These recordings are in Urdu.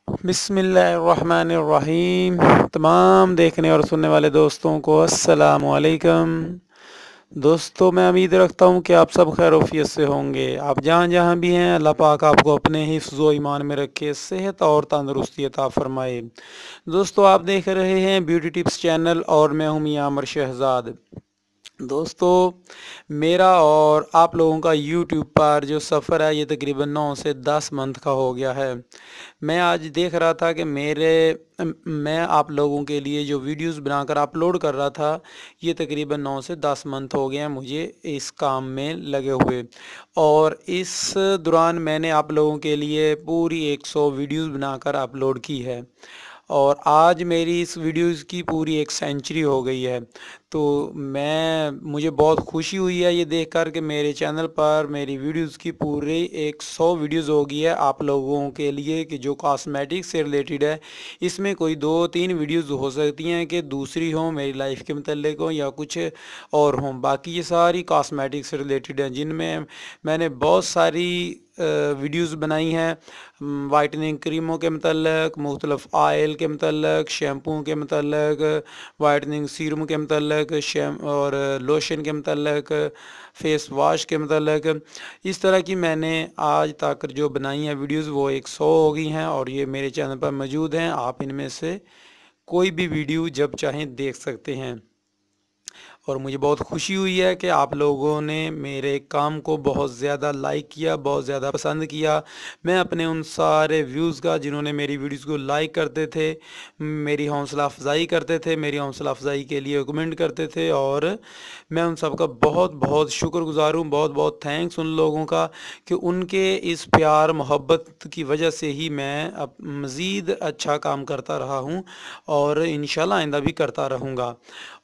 بسم اللہ الرحمن الرحیم۔ تمام دیکھنے اور سننے والے دوستوں کو السلام علیکم۔ دوستو، میں امید رکھتا ہوں کہ آپ سب خیر وفیت سے ہوں گے۔ آپ جہاں جہاں بھی ہیں، اللہ پاک آپ کو اپنے حفظ و ایمان میں رکھے، صحت اور تندرستی عطا فرمائے۔ دوستو، آپ دیکھ رہے ہیں بیوٹی ٹپس چینل اور میں ہوں میاں عمر شہزاد۔ دوستو، میرا اور آپ لوگوں کا یوٹیوب پر جو سفر ہے یہ تقریباً 9 سے 10 منتھ کا ہو گیا ہے۔ میں آج دیکھ رہا تھا کہ میں آپ لوگوں کے لیے جو ویڈیوز بنا کر اپلوڈ کر رہا تھا، یہ تقریباً 9 سے 10 منتھ ہو گئے ہیں مجھے اس کام میں لگے ہوئے، اور اس دوران میں نے آپ لوگوں کے لیے پوری 100 ویڈیوز بنا کر اپلوڈ کی ہے، اور آج میری اس ویڈیوز کی پوری 1 سینچری ہو گئی ہے۔ تو مجھے بہت خوشی ہوئی ہے یہ دیکھ کر کہ میرے چینل پر میری ویڈیوز کی پوری 100 ویڈیوز ہو گئی ہے آپ لوگوں کے لیے، کہ جو کاسمیٹک سے ریلیٹڈ ہے۔ اس میں کوئی 2-3 ویڈیوز ہو سکتی ہیں کہ دوسری ہوں، میری لائف کے متعلق ہوں یا کچھ اور ہوں، باقی یہ ساری کاسمیٹک سے ریلیٹڈ ہیں، جن میں نے بہت ساری ویڈیوز بنائی ہیں وائٹننگ کریموں کے متعلق، مختلف آئل کے متعلق، شیمپو کے متعلق، وائٹننگ سیرم کے متعلق، اور لوشن کے متعلق، فیس واش کے متعلق۔ اس طرح کی میں نے آج تک جو بنائی ہیں ویڈیوز وہ 100 ہو گئی ہیں، اور یہ میرے چینل پر موجود ہیں۔ آپ ان میں سے کوئی بھی ویڈیو جب چاہیں دیکھ سکتے ہیں، اور مجھے بہت خوشی ہوئی ہے کہ آپ لوگوں نے میرے کام کو بہت زیادہ لائک کیا، بہت زیادہ پسند کیا۔ میں اپنے ان سارے ویوز کا، جنہوں نے میری ویڈیوز کو لائک کرتے تھے، میری حوصلہ افزائی کرتے تھے، میری حوصلہ افزائی کے لیے کمنٹ کرتے تھے، اور میں ان سب کا بہت بہت شکر گزار ہوں، بہت بہت تھینکس ان لوگوں کا، کہ ان کے اس پیار محبت کی وجہ سے ہی میں مزید اچھا کام کرتا رہا ہوں، اور انشاءاللہ آئندہ بھی کرتا رہوں گا۔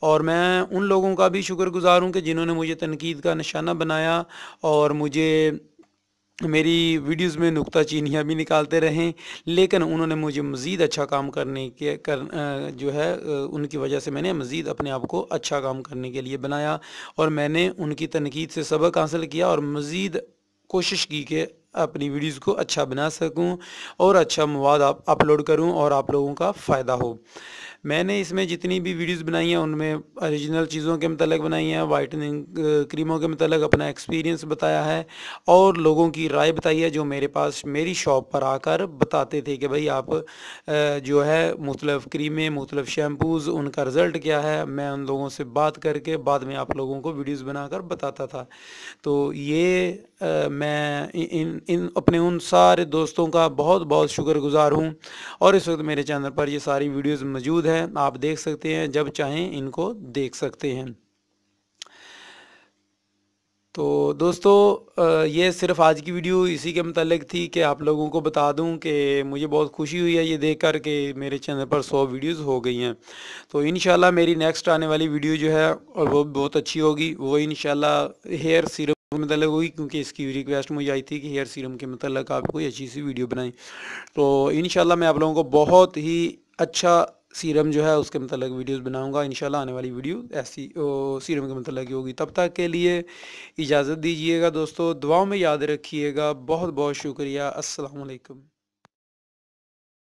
اور میں ان لوگوں کا بھی شکر گزار ہوں کہ جنہوں نے مجھے تنقید کا نشانہ بنایا، اور مجھے میری ویڈیوز میں نکتہ چینیاں بھی نکالتے رہیں، لیکن انہوں نے مجھے مزید اچھا کام کرنے کے جو ہے ان کی وجہ سے میں نے مزید اپنے آپ کو اچھا کام کرنے کے لیے بنایا، اور میں نے ان کی تنقید سے سبق حاصل کیا، اور مزید کوشش کی کہ اپنی ویڈیوز کو اچھا بنا سکوں اور اچھا مواد اپلوڈ کروں اور آپ لوگوں کا فائدہ ہو۔ میں نے اس میں جتنی بھی ویڈیوز بنائی ہیں ان میں اوریجنل چیزوں کے متعلق بنائی ہیں، وائٹننگ کریموں کے متعلق اپنا ایکسپیرینس بتایا ہے، اور لوگوں کی رائے بتائی ہے جو میرے پاس میری شاپ پر آ کر بتاتے تھے کہ بھائی آپ جو ہے مختلف کریمیں، مختلف شیمپوز، ان کا رزلٹ کیا ہے۔ میں ان لوگوں سے بات کر کے بعد میں آپ لوگوں کو ویڈیوز بنا کر بتاتا تھا۔ تو یہ میں اپنے ان سارے دوستوں کا بہت بہت شکر گزار ہوں، اور اس وقت میرے چینل پر یہ ساری ویڈیوز موجود ہیں، آپ دیکھ سکتے ہیں، جب چاہیں ان کو دیکھ سکتے ہیں۔ تو دوستو، یہ صرف آج کی ویڈیو اسی کے متعلق تھی کہ آپ لوگوں کو بتا دوں کہ مجھے بہت خوشی ہوئی ہے یہ دیکھ کر کہ میرے چینل پر 100 ویڈیوز ہو گئی ہیں۔ تو انشاءاللہ میری نیکسٹ آنے والی ویڈیو جو ہے اور وہ بہت اچھی ہوگی، وہ انشاءاللہ ہیئر سیرم کے متعلق ہوگی، کیونکہ اس کی ریکویسٹ مجھے آئی تھی کہ ہیئر سیرم کے متعلق آپ کوئی اچھی سی ویڈیو بنائیں۔ تو انشاءاللہ میں آپ لوگوں کو بہت ہی اچھا سیرم جو ہے اس کے متعلق ویڈیوز بناؤں گا۔ انشاءاللہ آنے والی ویڈیو ایسی سیرم کے متعلق ہوگی۔ تب تک کے لیے اجازت دیجیے گا دوستو، دعاؤں میں یاد رکھیے گا۔ بہت بہت شکریہ۔ السلام علیکم۔